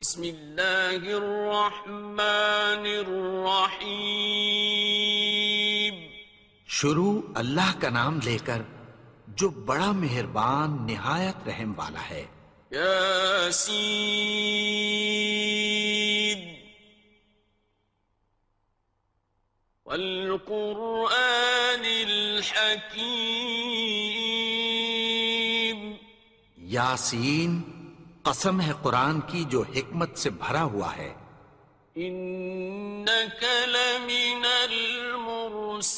بسم اللہ الرحمن الرحیم. شروع اللہ کا نام لے کر جو بڑا مہربان نہایت رحم والا ہے. یاسین والقرآن الحکیم. یاسین، قسم ہے قرآن کی جو حکمت سے بھرا ہوا ہے. انک لمن المرسلین.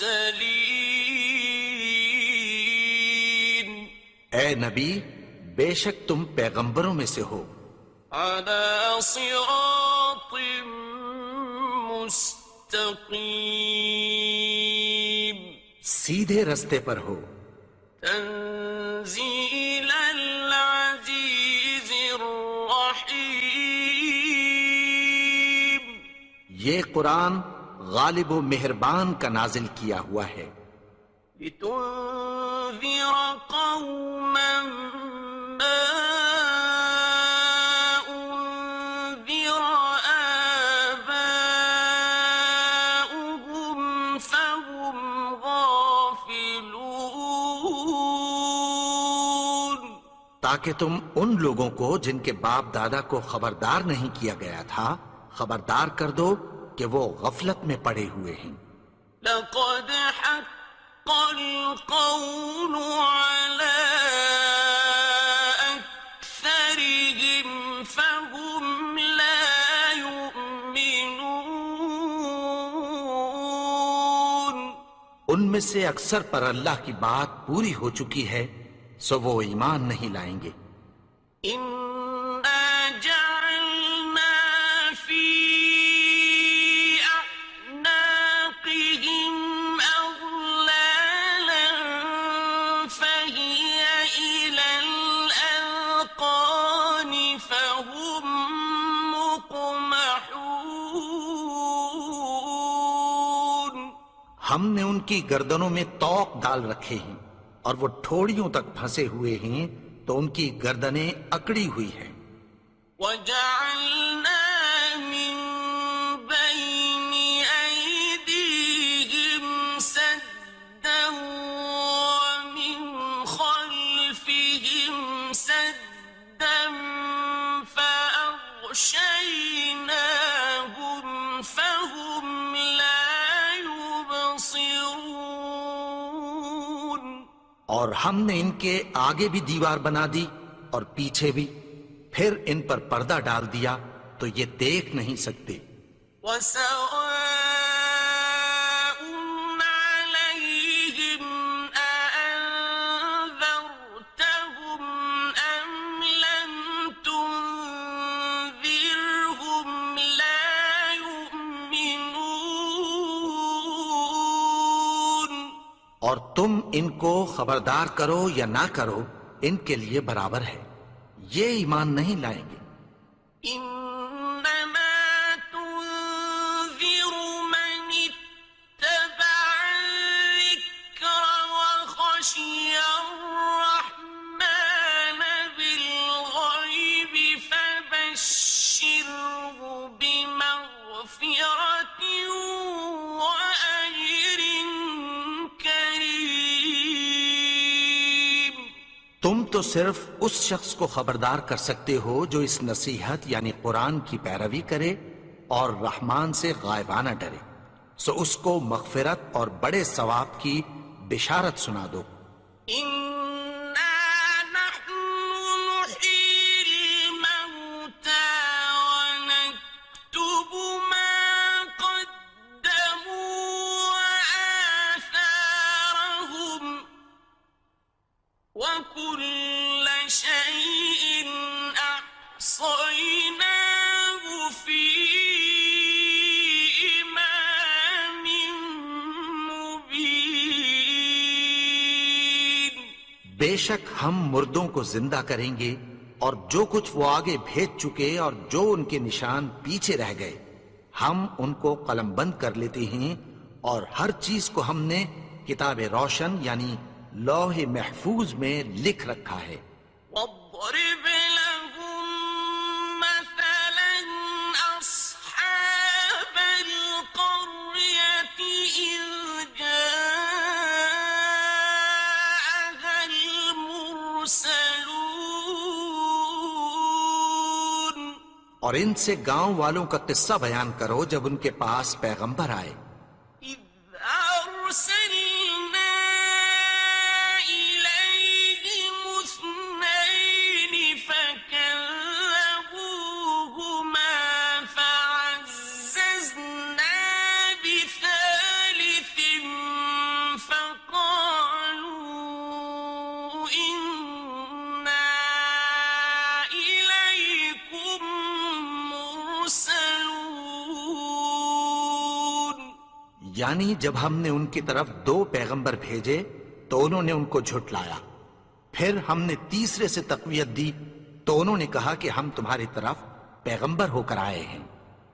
اے نبی، بے شک تم پیغمبروں میں سے ہو. علی صراط مستقیم. سیدھے رستے پر ہو. تنزیل العزیز الرحیم. یہ قرآن غالب و مہربان کا نازل کیا ہوا ہے. لتنذر قوما ما انذر آباؤهم فهم غافلون. تاکہ تم ان لوگوں کو جن کے باپ دادا کو خبردار نہیں کیا گیا تھا خبردار کر دو کہ وہ غفلت میں پڑے ہوئے ہیں. لقد حق القول على أكثرهم فهم لا يؤمنون. ان میں سے اکثر پر اللہ کی بات پوری ہو چکی ہے سو وہ ایمان نہیں لائیں گے. إنا جعلنا في أعناقهم أغلالا فهي إلى الأذقان فهم مقمحون. ہم نے ان کی گردنوں میں طوق ڈال رکھے ہیں اور وہ ٹھوڑیوں تک پھنسے ہوئے ہیں تو ان کی گردنیں اکڑی ہوئی ہیں. وَجَعَلْنَا مِن بَيْنِ أَيْدِيهِمْ سَدًّا وَمِنْ خَلْفِهِمْ سَدًّا فَأَغْشَيْنَاهُمْ فَهُمْ لَا يُبْصِرُونَ. اور ہم نے ان کے آگے بھی دیوار بنا دی اور پیچھے بھی، پھر ان پر پردہ ڈال دیا تو یہ دیکھ نہیں سکتے. وَسَوَاءٌ عَلَيْهِمْ أَأَنذَرْتَهُمْ أَمْ لَمْ تُنذِرْهُمْ لَا يُؤْمِنُونَ. اور تم ان کو خبردار کرو یا نہ کرو ان کے لیے برابر ہے، یہ ایمان نہیں لائیں گے. إنما تنذر من اتبع الذكر وخشي الرحمن بالغيب فبشره بمغفرة وأجر كريم. تم تو صرف اس شخص کو خبردار کر سکتے ہو جو اس نصیحت یعنی قرآن کی پیروی کرے اور رحمان سے غائبانہ ڈرے، سو اس کو مغفرت اور بڑے ثواب کی بشارت سنا دو. إنا نحن نحيي الموتى ونكتب ما قدموا وآثارهم وكل شيء أحصيناه في إمام مبين. بے شک ہم مردوں کو زندہ کریں گے اور جو کچھ وہ آگے بھیج چکے اور جو ان کے نشان پیچھے رہ گئے ہم ان کو قلم بند کر لیتے ہیں اور ہر چیز کو ہم نے کتاب روشن یعنی لوح محفوظ میں لکھ رکھا ہے. واضرب لهم مثلا اور ان سے گاؤں والوں کا قصہ بیان کرو جب ان کے پاس پیغمبر آئے. إذ أرسلنا إليهم اثنين فكذبوهما فعززنا بثالث فقالوا إنا إليكم مرسلون. یعنی جب ہم نے ان کی طرف 2 پیغمبر بھیجے تو انہوں نے ان کو جھٹلایا. پھر ہم نے تیسرے سے تقویت دی تو انہوں نے کہا کہ ہم تمہاری طرف پیغمبر ہو کر آئے ہیں.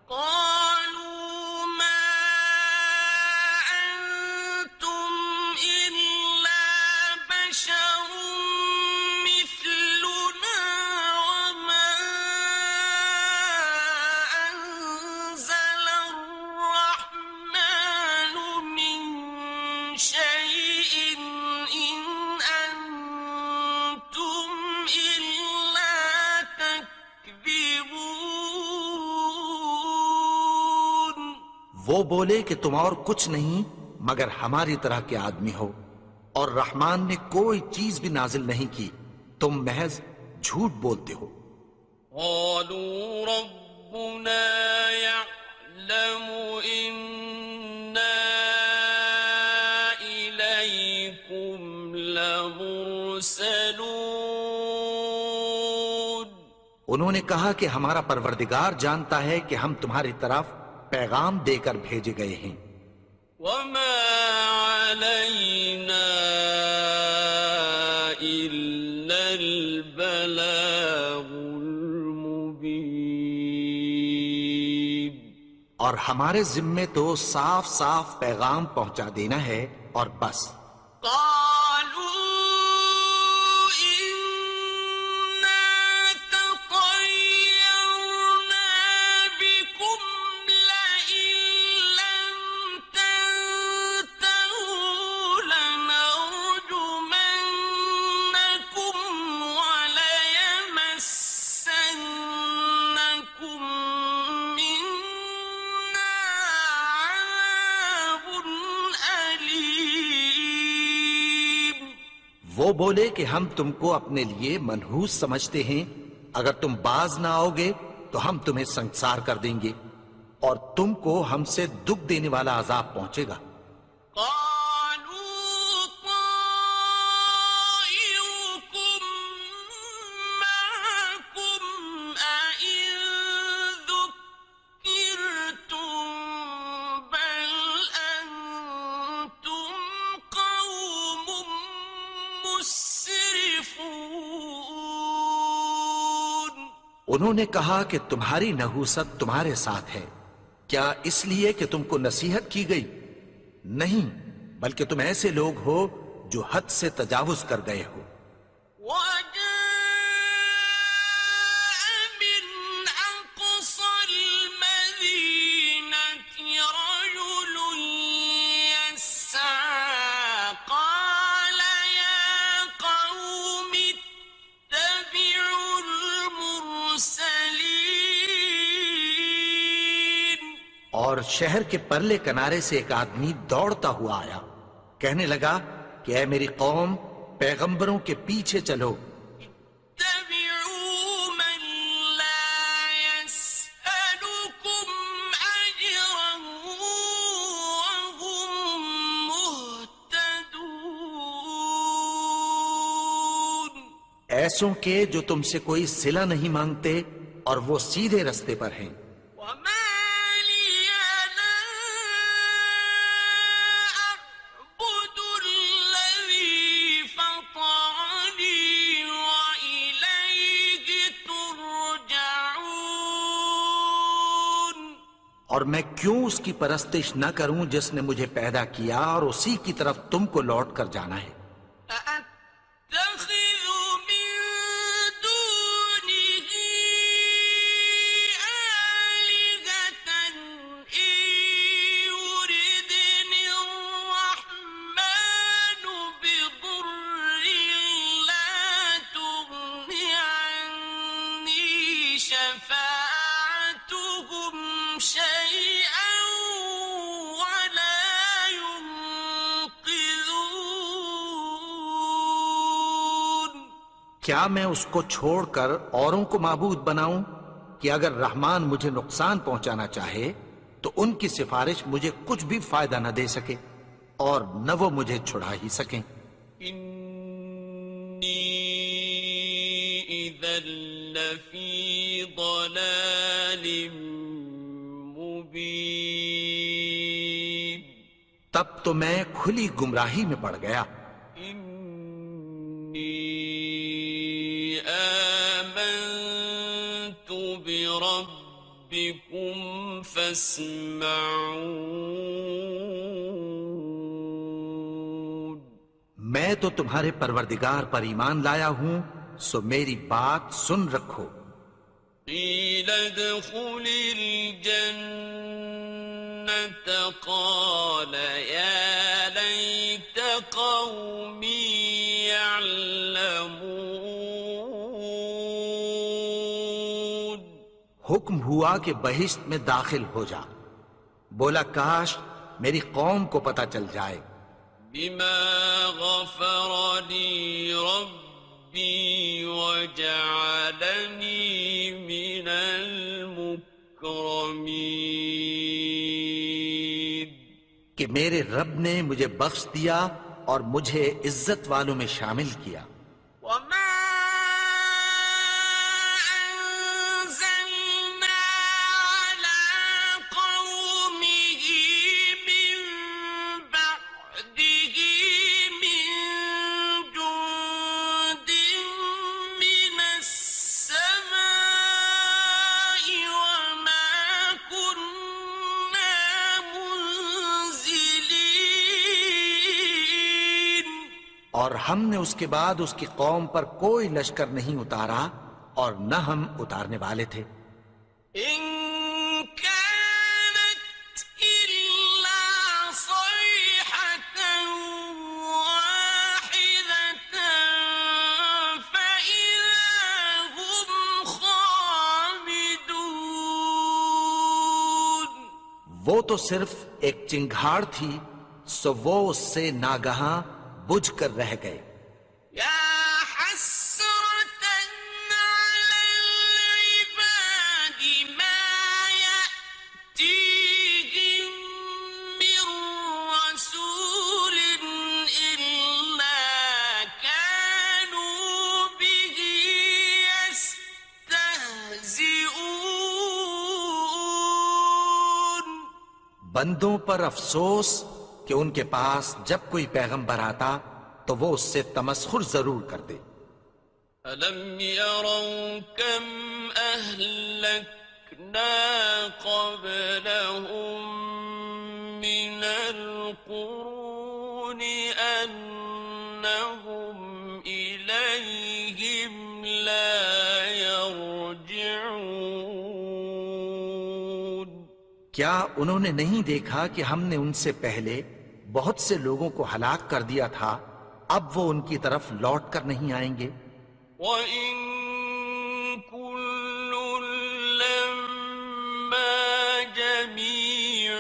قالوا ما أنتم إلا بشر مثلنا وما أنزل الرحمن من شيء إن أنتم إلا تكذبون. وہ بولے کہ تم اور کچھ نہیں مگر ہماری طرح کے آدمی ہو اور رحمان نے کوئی چیز بھی نازل نہیں کی، تم محض جھوٹ بولتے ہو. قالوا ربنا يعلم إنا إليكم لمرسلون. انہوں نے کہا کہ ہمارا پروردگار جانتا ہے کہ ہم تمہاری طرف پیغام دے کر بھیجے گئے ہیں. وما علينا إلا البلاغ المبين. اور ہمارے ذمے تو صاف صاف پیغام پہنچا دینا ہے اور بس. قالوا إنا تطيرنا بكم لئن لم تنتهوا لنرجمنكم وليمسنكم منا عذاب أليم. وہ بولے کہ ہم تم کو اپنے لیے منحوس سمجھتے ہیں، اگر تم باز نہ آؤ گے تو ہم تمہیں سنسار کر دیں گے اور تم کو ہم سے دکھ دینے والا عذاب پہنچے گا. قالوا طائركم معكم أئن ذكرتم بل أنتم قوم مسرفون. انہوں نے کہا کہ تمہاری نحوست تمہارے ساتھ ہے، کیا اس لیے کہ تم کو نصیحت کی گئی؟ نہیں، بلکہ تم ایسے لوگ ہو جو حد سے تجاوز کر گئے ہو. وجاء من أقصى المدينة رجل يسعى قال يا قوم اتبعوا المرسلين. اور شہر کے پرلے کنارے سے ایک آدمی دوڑتا ہوا آیا، کہنے لگا کہ اے میری قوم، پیغمبروں کے پیچھے چلو. اتبعوا من لا يسألكم أجرا وهم مهتدون. ایسوں کے جو تم سے کوئی صلہ نہیں مانگتے اور وہ سیدھے رستے پر ہیں. وما لي لا أعبد الذي فطرني وإليه ترجعون. اور میں کیوں اس کی پرستش نہ کروں جس نے مجھے پیدا کیا اور اسی کی طرف تم کو لوٹ کر جانا ہے. أأتخذ من دونه آلهة إن يردني الرحمن بضر لا تغن عني شفاعتهم کیا میں اس کو چھوڑ کر اوروں کو معبود بناؤں کہ اگر رحمان مجھے نقصان پہنچانا چاہے تو ان کی سفارش مجھے کچھ بھی فائدہ نہ دے سکے اور نہ وہ مجھے چھڑا ہی سکیں؟ إني إذا لفي ضلال مبين تب تو میں کھلی گمراہی میں پڑ گیا. إني آمنت بربكم فاسمعون. میں تو تمہارے پروردگار پر ایمان لایا ہوں، سو میری بات سن رکھو. قيل ادخل الجنة قال يا ليت قومي يعلمون. حکم ہوا کہ بہشت میں داخل ہو جا. بولا کاش میری قوم کو پتہ چل جائے. بما غفر لي ربي وجعلني من المكرمين. کہ میرے رب نے مجھے بخش دیا اور مجھے عزت والوں میں شامل کیا. وما أنزلنا على قومه من بعده من جند من السماء وما كنا منزلين. اور ہم نے اس کے بعد اس کی قوم پر کوئی لشکر نہیں اتارا اور نہ ہم اتارنے والے تھے. إن كانت إلا صيحة واحدة فإذا هم خامدون. وہ تو صرف ایک چنگھاڑ تھی، سو وہ اس سے ناگہاں بجھ کر رہ گئے. يا حسرة على العباد ما يأتيهم من رسول إلا كانوا به يستهزئون. بندوں پر افسوس کہ ان کے پاس جب کوئی پیغمبر آتا تو وہ اس سے تمسخر ضرور کرتے. ألم يروا كم أهلكنا قبلهم من القرون أنهم إليهم لا يرجعون. کیا انہوں نے نہیں دیکھا کہ ہم نے ان سے پہلے بہت سے لوگوں کو ہلاک کر دیا تھا، اب وہ ان کی طرف لوٹ کر نہیں آئیں گے؟ وَإِن كُلٌّ لَّمَّا جَمِيعٌ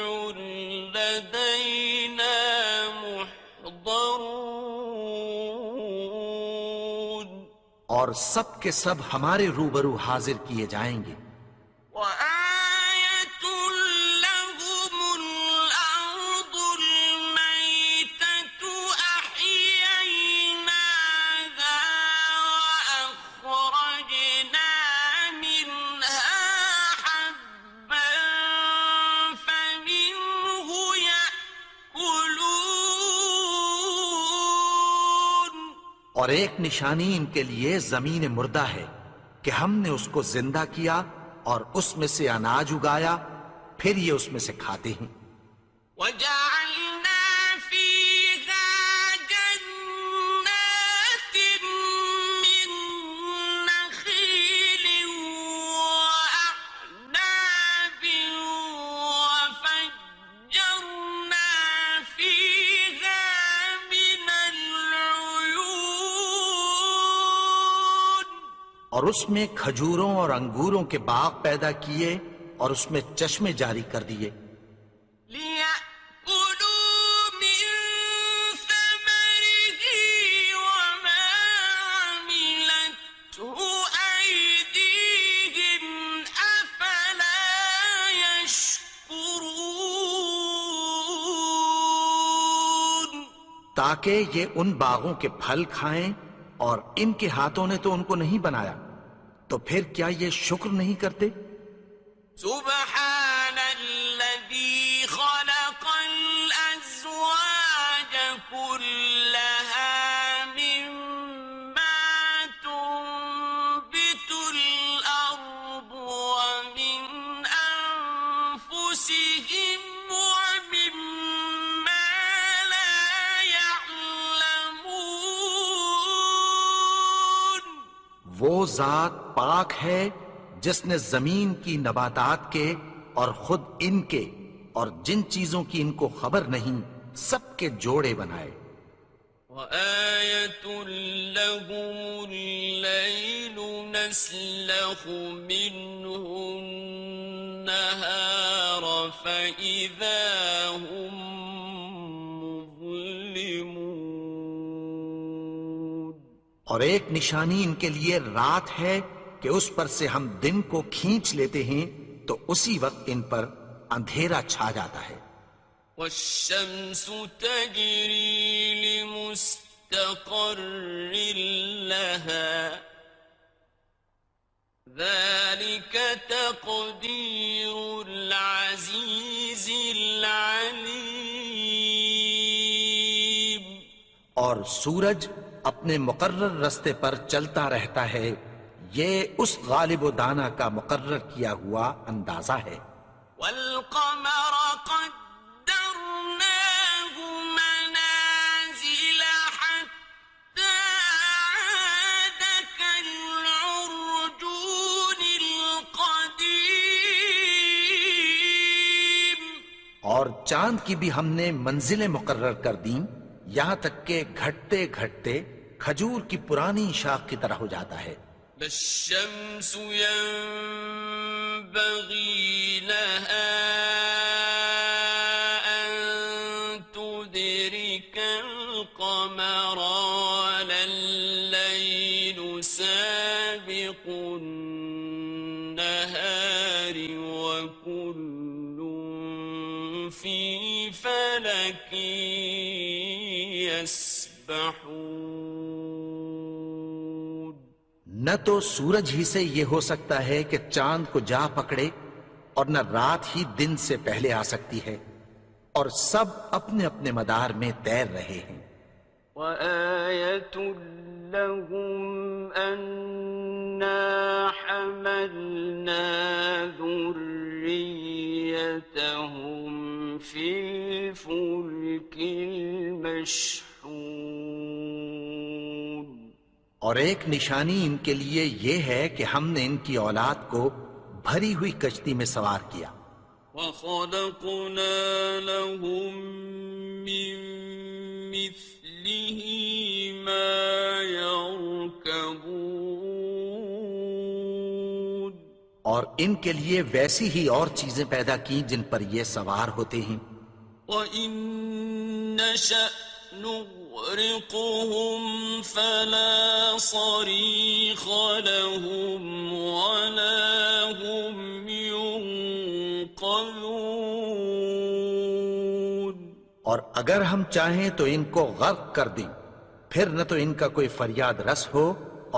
لَّدَيْنَا مُحْضَرُونَ. اور سب کے سب ہمارے روبرو حاضر کیے جائیں گے. وَآيَةٌ لَّهُمُ الْأَرْضُ الْمَيْتَةُ أَحْيَيْنَاهَا وَأَخْرَجْنَا مِنْهَا حَبًّا فَمِنْهُ يَأْكُلُونَ. اور ایک نشانی ان کے لیے زمین مردہ ہے کہ ہم نے اس کو زندہ کیا اور اس میں سے اناج اگایا، پھر یہ اس میں سے کھاتے ہیں. وَجَعَلْنَا فِيهَا جَنَّاتٍ مِّن نَّخِيلٍ وَأَعْنَابٍ وَفَجَّرْنَا فِيهَا مِنَ الْعُيُونِ. اور اس میں کھجوروں اور انگوروں کے باغ پیدا کیے اور اس میں چشمے جاری کر دیے. لِيَأْكُلُوا مِن ثَمَرِهِ وَمَا عَمِلَتْهُ تاکہ یہ ان باغوں کے پھل کھائیں، اور ان کے ہاتھوں نے تو ان کو نہیں بنایا، تو پھر کیا یہ شکر نہیں کرتے؟ سبحان الذي خلق الأزواج كلها مما تنبت الأرض ومن أنفسهم ومما لا يعلمون. وہ ذات پاک ہے جس نے زمین کی نباتات کے اور خود ان کے اور جن چیزوں کی ان کو خبر نہیں سب کے جوڑے بنائے. وآية لهم الليل نسلخ منه النهار فإذا هم مظلمون. اور ایک نشانی ان کے لیے رات ہے کہ اس پر سے ہم دن کو کھینچ لیتے ہیں تو اسی وقت ان پر اندھیرا چھا جاتا ہے. والشمس تجري لمستقر لها ذلك تقدير العزيز العليم. اور سورج اپنے مقرر رستے پر چلتا رہتا ہے، یہ اس غالب و دانا کا مقرر کیا ہوا اندازہ ہے. والقمر قدرناه منازل حتى عاد كالعرجون القديم. اور چاند کی بھی ہم نے منزلیں مقرر کر دیں، یہاں تک کہ گھٹتے گھٹتے کھجور کی پرانی شاخ کی طرح ہو جاتا ہے. لا الشمس ينبغي لها أن تدرك القمر ولا الليل سابق النهار وكل في فلك يسبحون. نہ تو سورج ہی سے یہ ہو سکتا ہے کہ چاند کو جا پکڑے، اور نہ رات ہی دن سے پہلے آ سکتی ہے، اور سب اپنے اپنے مدار میں تیر رہے ہیں. وآية لهم أنا حملنا ذريتهم في الفلك المشحون. اور ایک نشانی ان کے لیے یہ ہے کہ ہم نے ان کی اولاد کو بھری ہوئی کشتی میں سوار کیا. وخلقنا لهم من مثله ما يركبون. اور ان کے لیے ویسی ہی اور چیزیں پیدا کی جن پر یہ سوار ہوتے ہیں. وَإِن نَّشَأْ نُغْرِقْهُمْ فَلَا صَرِيخَ لَهُمْ وَلَا هُمْ يُنقَذُونَ. اور اگر ہم چاہیں تو ان کو غرق کر دیں، پھر نہ تو ان کا کوئی فریاد رس ہو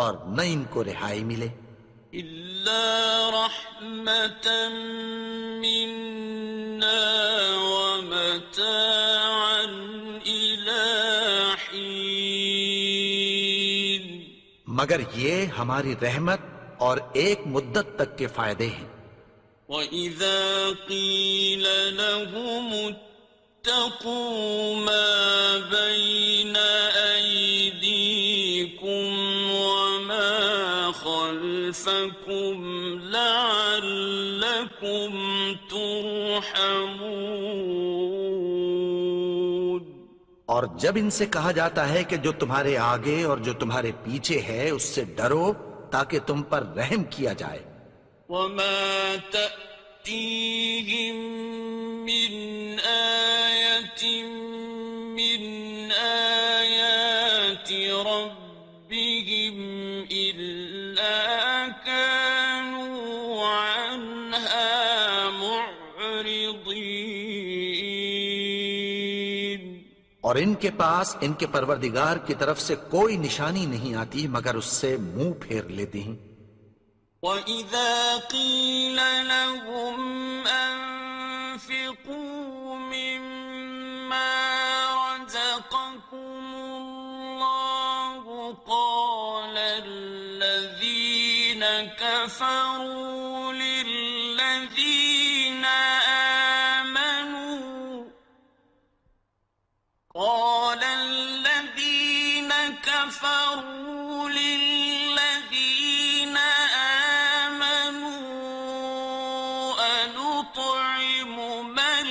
اور نہ ان کو رہائی ملے. إِلَّا رَحْمَةً مِّنَّا وَمَتَاعًا إِلَىٰ حِينٍ. مگر یہ ہماری رحمت اور ایک مدت تک کے فائدے ہیں. وَإِذَا قِيلَ لَهُمُ اتَّقُوا مَا بَيْنَ أَيْدِيكُمْ وَمَا خَلْفَكُمْ لَعَلَّكُمْ تُرْحَمُونَ. اور جب ان سے کہا جاتا ہے کہ جو تمہارے آگے اور جو تمہارے پیچھے ہے اس سے ڈرو تاکہ تم پر رحم کیا جائے. وَمَا تَأْتِيهِم مِّنْ آيَةٍ مِّنْ آيَاتِ رَبِّهِمْ إِلَّا كَانُوا عَنْهَا مُعْرِضِينَ. اور ان کے پاس ان کے پروردگار کی طرف سے کوئی نشانی نہیں آتی مگر اس سے منہ پھیر لیتے ہیں۔ وَإِذَا قِيلَ لَهُمْ أَنفِقُوا مِمَّا رَزَقَكُمُ اللَّهُ قَالَ الَّذِينَ كَفَرُوا لِلَّذِينَ آمَنُوا أَنُطْعِمُ مَن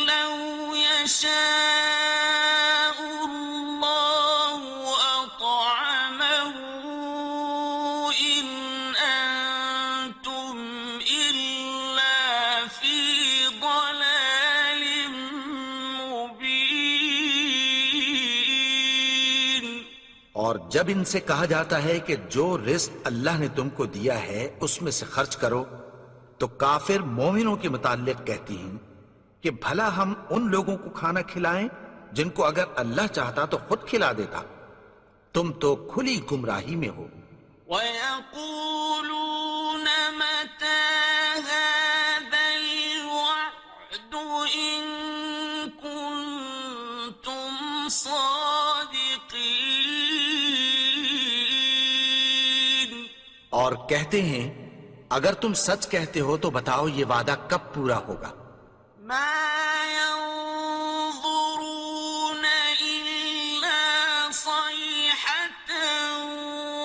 لَّوْ يَشَاءُ اللَّهُ أَطْعَمَهُ إِنْ أَنتُمْ إِلَّا فِي ضَلَالٍ مُّبِينٍ۔ اور جب ان سے کہا جاتا ہے کہ جو رزق اللہ نے تم کو دیا ہے اس میں سے خرچ کرو، تو کافر مومنوں کے متعلق کہتی ہیں کہ بھلا ہم ان لوگوں کو کھانا کھلائیں جن کو اگر اللہ چاہتا تو خود کھلا دیتا، تم تو کھلی گمراہی میں ہو۔ وَيَقُولُونَ مَتَىٰ هَٰذَا الْوَعْدُ إِن كُنتُمْ صَادِقِينَ۔ اور کہتے ہیں اگر تم سچ کہتے ہو تو بتاؤ یہ وعدہ کب پورا ہوگا؟ مَا يَنظُرُونَ إِلَّا صَيْحَةً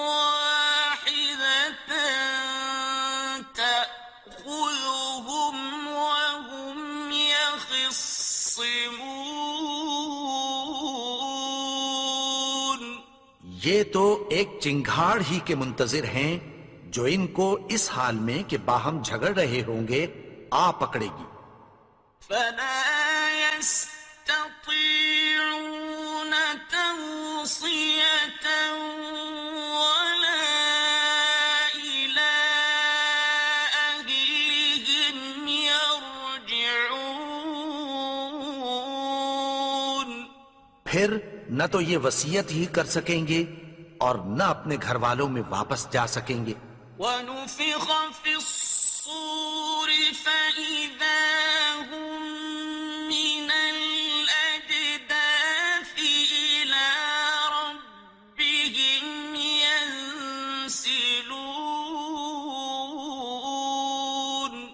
وَاحِدَةً تَأْخُذُهُمْ وَهُمْ يَخِصِّمُونَ۔ یہ تو ایک چنگھاڑ ہی کے منتظر ہیں جو ان کو اس حال میں کہ باہم جھگڑ رہے ہوں گے آ پکڑے گی۔ فَلَا يَسْتَطِيعُونَ تَوْصِيَةً وَلَا إِلَىٰ أَهْلِهِمْ يَرْجِعُونَ۔ پھر نہ تو یہ وصیت ہی کر سکیں گے اور نہ اپنے گھر والوں میں واپس جا سکیں گے۔ وَنُفِخَ فِي الصُّورِ فَإِذَا هُم مِّنَ الْأَجْدَاثِ إِلَىٰ رَبِّهِمْ يَنسِلُونَ۔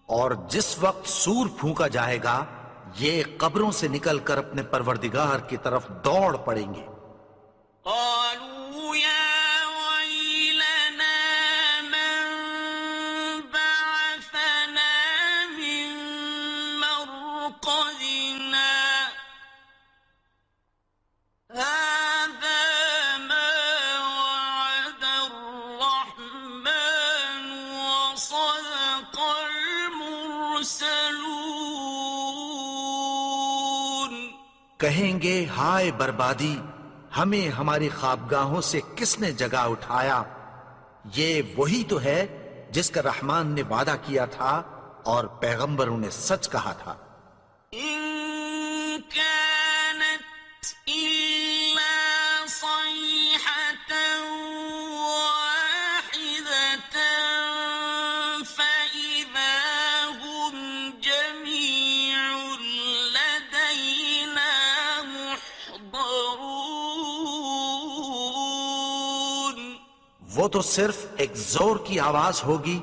اور جس وقت سور پھونکا جائے گا یہ قبروں سے نکل کر اپنے پروردگار کی طرف دوڑ پڑیں گے۔ قالوا يا ويلنا من بعثنا من مرقدنا هذا ما وعد الرحمن وصدق المرسلون۔ کہیں گے ہائے بربادی، ہمیں ہماری خوابگاہوں سے کس نے جگا اٹھایا؟ یہ وہی تو ہے جس کا رحمان نے وعدہ کیا تھا اور پیغمبروں نے سچ کہا تھا۔ إن كانت إلا صيحة واحدة فإذا هم جميع لدينا محضرون۔ وہ تو صرف ایک زور کی آواز ہوگی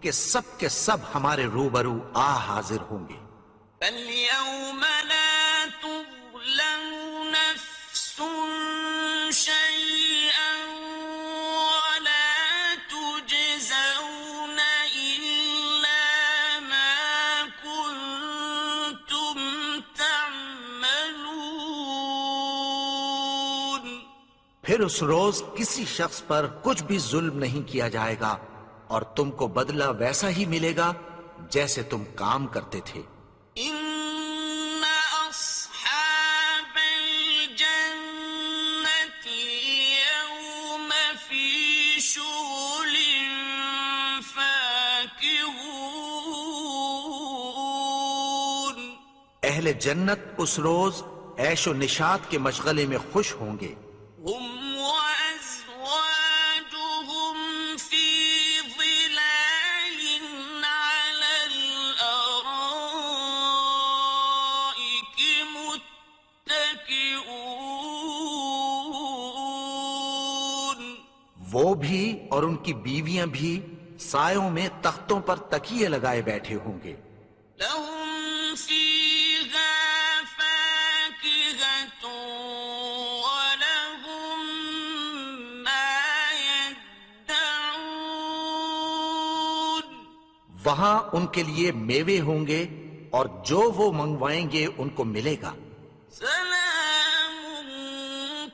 کہ سب کے سب ہمارے روبرو آ حاضر ہوں گے۔ فَالْيَوْمَ لَا تُظْلَمُ نَفْسٌ شَيْئًا وَلَا تُجْزَوْنَ إِلَّا مَا كُنتُمْ تَعْمَلُونَ۔ پھر اس روز کسی شخص پر کچھ بھی ظلم نہیں کیا جائے گا اور تم کو بدلہ ویسا ہی ملے گا جیسے تم کام کرتے تھے۔ إِنَّ أَصْحَابَ الْجَنَّةِ الْيَوْمَ اہل جنت اس روز عیش و نشاط کے مشغلے میں خوش ہوں گے. هم وأزواجهم في ظلال على الأرائك متكئون. وہ بھی اور ان کی بیویاں بھی سایوں میں تختوں پر تکیے لگائے بیٹھے ہوں گے. لهم فيها فاكهة ولهم ما يدعون. وہاں ان کے لیے میوے ہوں گے اور جو وہ منگوائیں گے ان کو ملے گا. سلام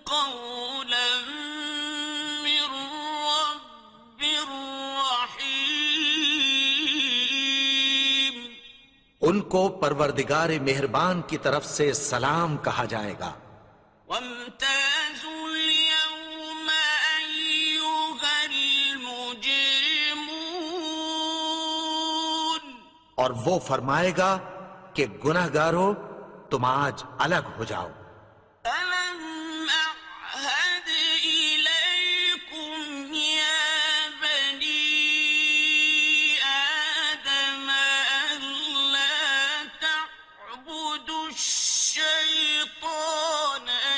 قولا من رب رحيم. ان کو پروردگار مہربان کی طرف سے سلام کہا جائے گا. وامتازوا اليوم أيها المجرمون. اور وہ فرمائے گا کہ گنہگارو تم آج الگ ہو جاؤ. ألم أعهد إليكم يا بني آدم ألا تعبدوا الشيطان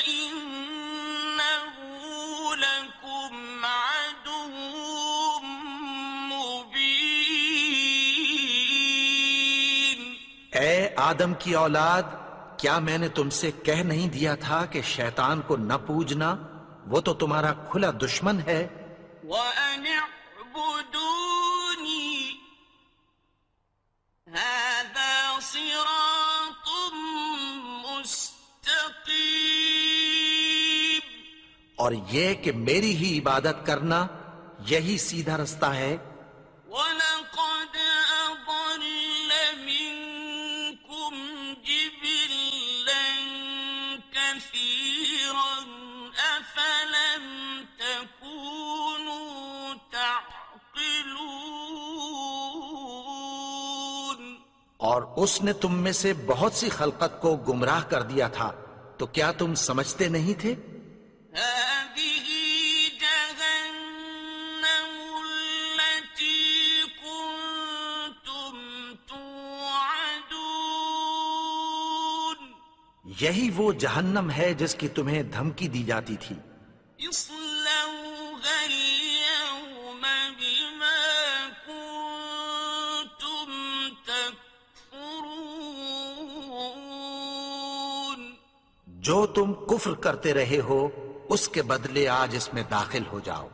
إنه لكم عدو مبين. اے آدم کی اولاد، کیا میں نے تم سے کہہ نہیں دیا تھا کہ شیطان کو نہ پوجنا؟ وہ تو تمہارا کھلا دشمن ہے. وأن اعبدوني هذا صراط مستقيم. اور یہ کہ میری ہی عبادت کرنا یہی سیدھا رستہ ہے. وَلَقَدْ أَضَلَّ مِنكُمْ جِبِلًّا كَثِيرًا أَفَلَمْ تَكُونُوا تَعْقِلُونَ. اور اس نے تم میں سے بہت سی خلقت کو گمراہ کر دیا تھا، تو کیا تم سمجھتے نہیں تھے؟ هذه جهنم التي كنتم توعدون. یہی وہ جہنم ہے جس کی تمہیں دھمکی دی جاتی تھی. اصلوها اليوم بما كنتم تكفرون. جو تم کفر کرتے رہے ہو اس کے بدلے آج اس میں داخل ہو جاؤ.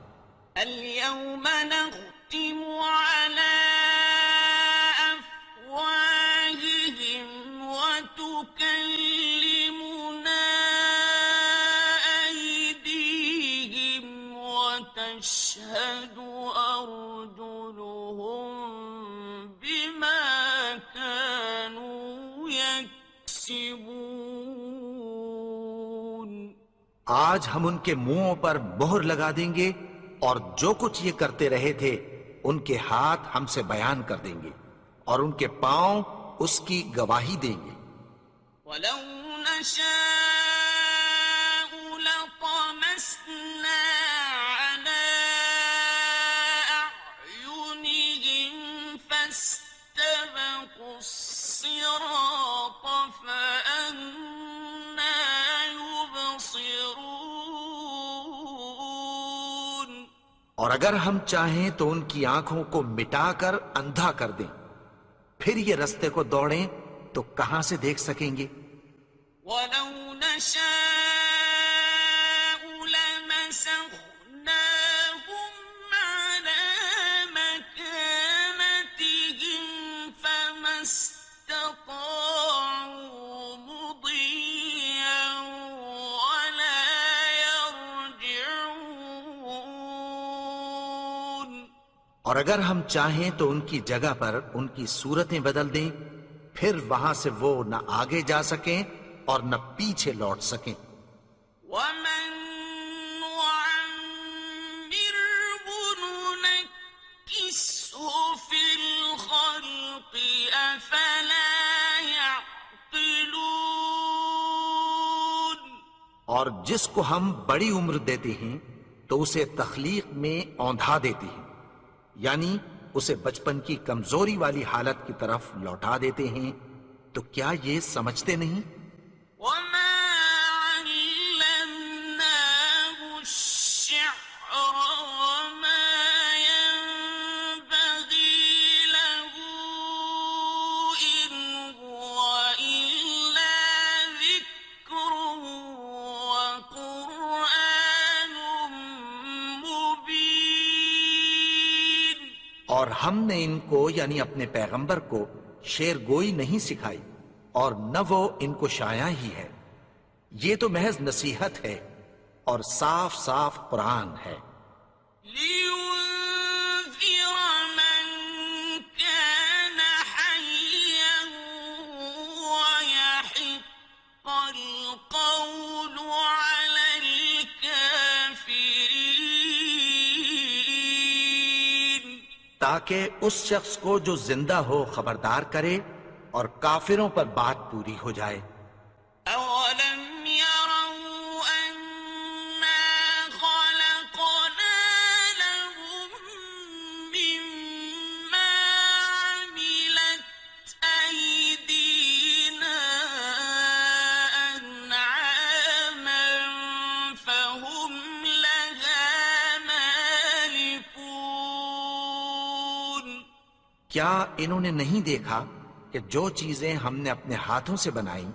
اليوم نختم على أفواههم وتكلمنا أيديهم وتشهد أرجلهم بما كانوا يكسبون. آج ہم ان کے منہوں پر مہر لگا دیں گے اور جو کچھ یہ کرتے رہے تھے ان کے ہاتھ ہم سے بیان کر دیں گے اور ان کے پاؤں اس کی گواہی دیں گے. ولو نشاء لطمسنا على أعينهم فاستبقوا الصراط فأنى يبصرون. اور اگر ہم چاہیں تو ان کی آنکھوں کو مٹا کر اندھا کر دیں، پھر یہ رستے کو دوڑیں تو کہاں سے دیکھ سکیں گے؟ ولو نشاء لمسخناهم على مكانتهم فما استطاعوا مضيا ولا يرجعون. اور اگر ہم چاہیں تو ان کی جگہ پر ان کی صورتیں بدل دیں، پھر وہاں سے وہ نہ آگے جا سکیں اور نہ پیچھے لوٹ سکیں. ومن نعمره ننكسه في الخلق أفلا يعقلون. اور جس کو ہم بڑی عمر دیتے ہیں تو اسے تخلیق میں اوندھا دیتے ہیں، یعنی اسے بچپن کی کمزوری والی حالت کی طرف لوٹا دیتے ہیں۔ تو کیا یہ سمجھتے نہیں؟ وما علمناه الشعر وما ينبغي له إن هو إلا ذكر وقرآن مبين۔ اور ہم نے ان کو یعنی اپنے پیغمبر کو شعر گوئی نہیں سکھائی، اور نہ وہ ان کو شایع ہی ہے، یہ تو محض نصیحت ہے اور صاف صاف قرآن ہے۔ لينذر من كان حيا ويحق القول على الكافرين۔ تاکہ اس شخص کو جو زندہ ہو خبردار کرے اور کافروں پر بات پوری ہو جائے۔ أولم يروا أنا خلقنا لهم مما عملت أيدينا أنعاما فهم لها مالكون۔ کیا انہوں نے نہیں دیکھا کہ جو چیزیں ہم نے اپنے ہاتھوں سے بنائیں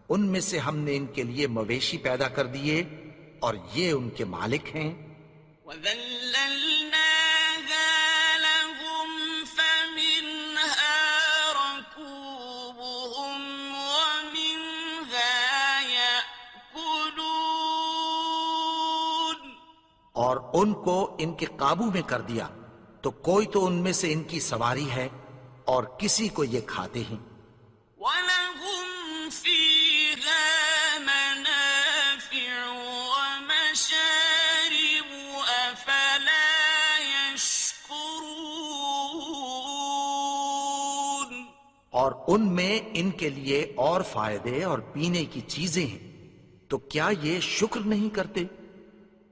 ان میں سے ہم نے ان کے لیے مویشی پیدا کر دیے اور یہ ان کے مالک ہیں۔ وَذَلَّلْنَاهَا لَهُمْ فَمِنْهَا رَكُوبُهُمْ وَمِنْهَا يَأْكُلُونَ۔ اور ان کو ان کے قابو میں کر دیا تو کوئی تو ان میں سے ان کی سواری ہے اور کسی کو یہ کھاتے ہیں۔ وَلَهُمْ فِيهَا مَنَافِعُ وَمَشَارِبُ أَفَلَا يَشْكُرُونَ۔ اور ان میں ان کے لیے اور فائدے اور پینے کی چیزیں ہیں، تو کیا یہ شکر نہیں کرتے؟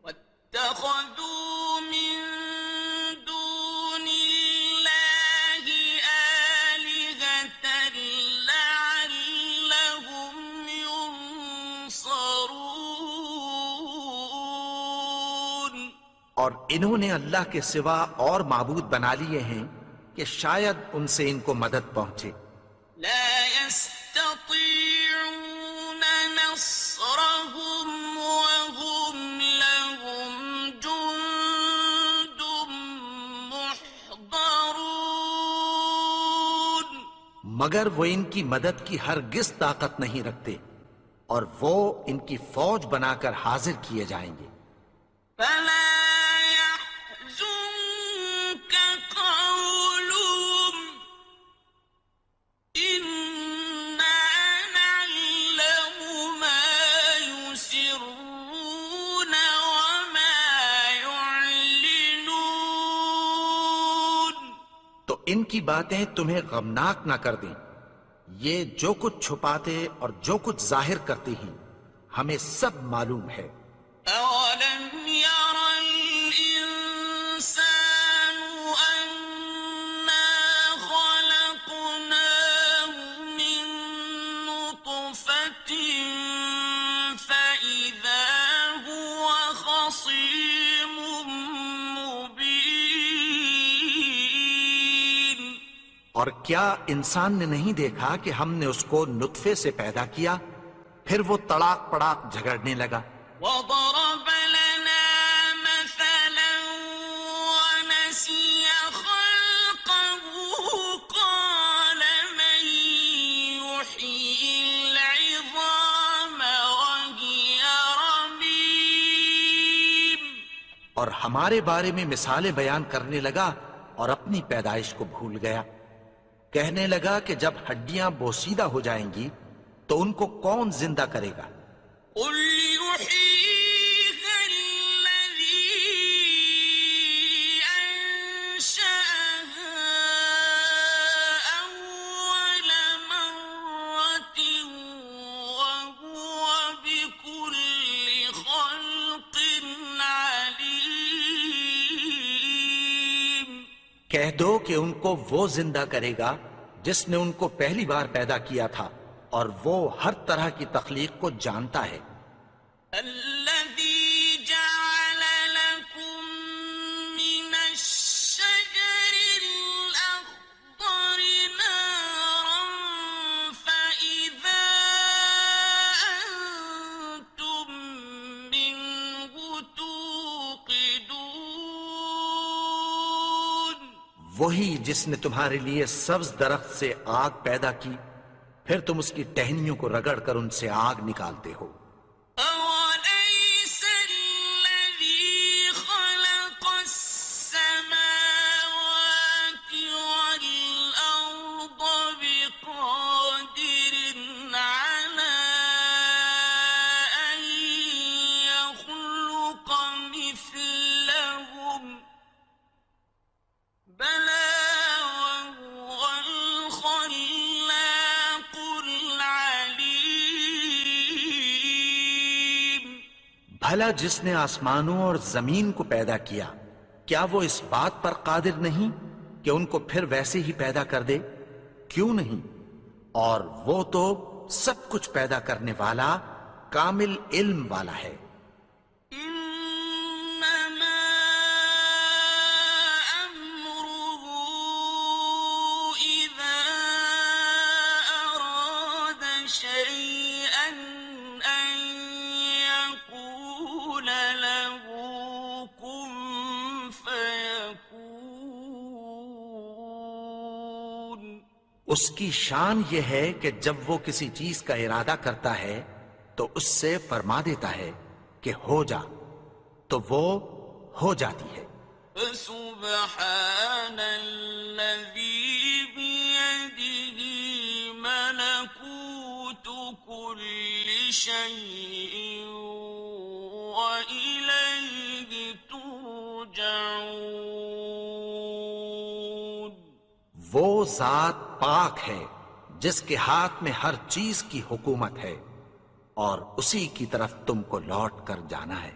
وَاتَّخَذُوا مِن دُونِ اللَّهِ آلِهَةً لَعَلَّهُمْ يُنصَرُونَ۔ اور انہوں نے اللہ کے سوا اور معبود بنا لیے ہیں کہ شاید ان سے ان کو مدد پہنچے۔ لا يستطيعون نصرهم وهم لهم جند محضرون۔ مگر وہ ان کی مدد کی ہرگز طاقت نہیں رکھتے، اور وہ ان کی فوج بنا کر حاضر کیے جائیں گے۔ فلا يحزنك قولهم إنا نعلم ما يسرون وما يعلنون۔ تو ان کی باتیں تمہیں غمناک نہ کر دیں، یہ جو کچھ چھپاتے اور جو کچھ ظاہر کرتے ہیں ہمیں سب معلوم ہے۔ أولم ير الإنسان أنا خلقناه من نطفة فإذا هو خصيم مبين۔ اور کیا انسان نے نہیں دیکھا کہ ہم نے اس کو نطفے سے پیدا کیا، پھر وہ تڑاک پڑاک جھگڑنے لگا۔ وضرب لنا مثلا ونسي خلقه قال من يحيي العظام وهي رميم۔ اور ہمارے بارے میں مثالیں بیان کرنے لگا اور اپنی پیدائش کو بھول گیا۔ کہنے لگا کہ جب ہڈیاں بوسیدہ ہو جائیں گی تو ان کو کون زندہ کرے گا؟ قل يحييها الذي أنشأها أول مرة وهو بكل کہہ دو کہ ان کو وہ زندہ کرے گا جس نے ان کو پہلی بار پیدا کیا تھا، اور وہ ہر طرح کی تخلیق کو جانتا ہے۔ الذي جعل لكم من الشجر الأخضر نارا فإذا أنتم منه توقدون، وہی جس نے تمہارے لیے سبز درخت سے آگ پیدا کی، پھر تم اس کی ٹہنیوں کو رگڑ کر ان سے آگ نکالتے ہو۔ أوليس الذي خلق السماوات والأرض بقادر على أن يخلق مثلهم، بلى وهو الخلاق العليم۔ بھلا جس نے آسمانوں اور زمین کو پیدا کیا، کیا وہ اس بات پر قادر نہیں کہ ان کو پھر ویسے ہی پیدا کر دے؟ کیوں نہیں؟ اور وہ تو سب کچھ پیدا کرنے والا، کامل علم والا ہے۔ إنما أمره إذا أراد شيئا أن يقول له كن فيكون۔ اس کی شان یہ ہے کہ جب وہ کسی چیز کا ارادہ کرتا ہے تو اس سے فرما دیتا ہے کہ ہو جا، تو وہ ہو جاتی ہے۔ فسبحان الذي بيده ملكوت كل شيء وإليه ترجعون۔ وہ ذات پاک ہے جس کے ہاتھ میں ہر چیز کی حکومت ہے، اور اسی کی طرف تم کو لوٹ کر جانا ہے۔